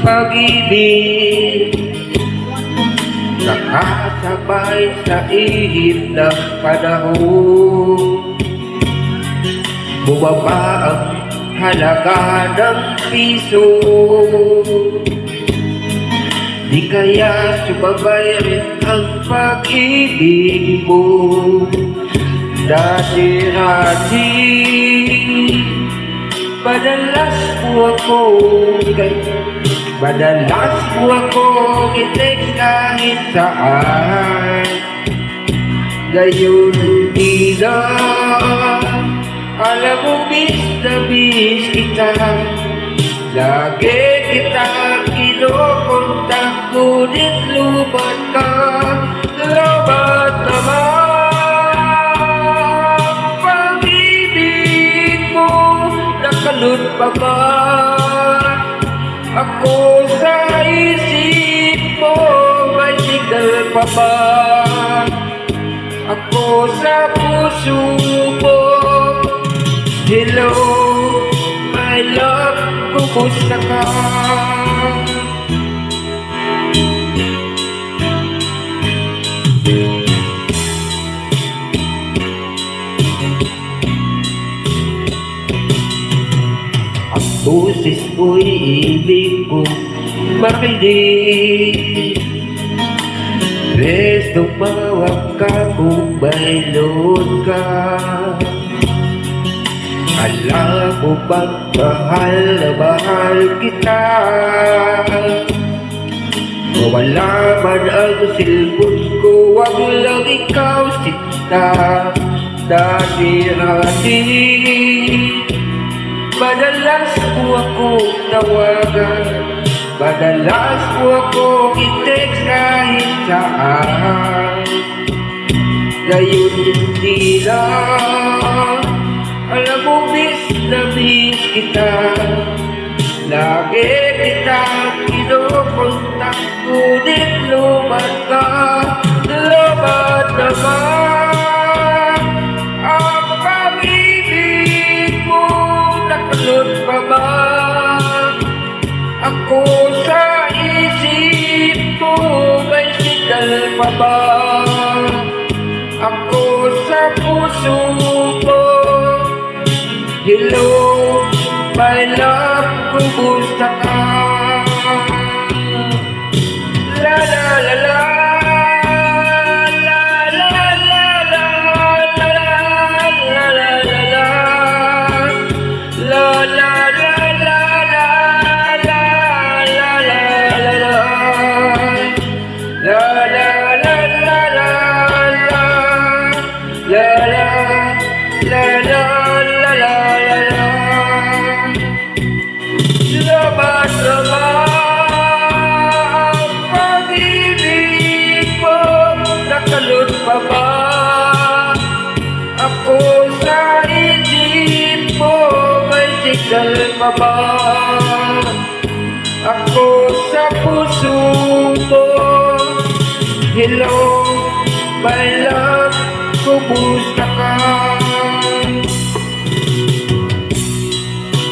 pag-ibig, nakasabay sa ihip ng panahon. Bumaba ang halaga ng piso, di kaya sumabay rin ang pag-ibig mo. Dati-rati madalas po ako i-text kahit saan. Ngayon hindi na, alam mo miss na miss kita. Lagi kitang kinukontak, ngunit lumat ka. Salamat naman, pag-ibig mo, nakalun pa ba ako sa isip mo? May signal pa ba ako sa puso mo? Hello, my love, kumusta ka? Ang boses mo'y ibig ko makinig. Bes, tumawag ka kung may load ka. Alam mo bang mahal na mahal kita? Mawala man ang cellphone ko, wag lang ikaw sinta. Dati-rati madalas po ako tawagan, madalas po ako i-text kahit saan. Ngayon hindi na, alam mo miss na miss kita. Lagi kitang kinukontak, ngunit lumat ka. Salamat naman, ang pag-ibig mo, nakalun pa ba ako sa isip mo? May signal pa ba ako sa puso mo? Hello, my love, kumusta ka? La la la la, la la la la, la la la la la, la la la la la, la la la la, la la la la la, la la la la. Salamat naman, pag-ibig mo, nakalun pa ba ako sa isip mo? May signal pa ba ako sa puso mo? Hello, my love, kumusta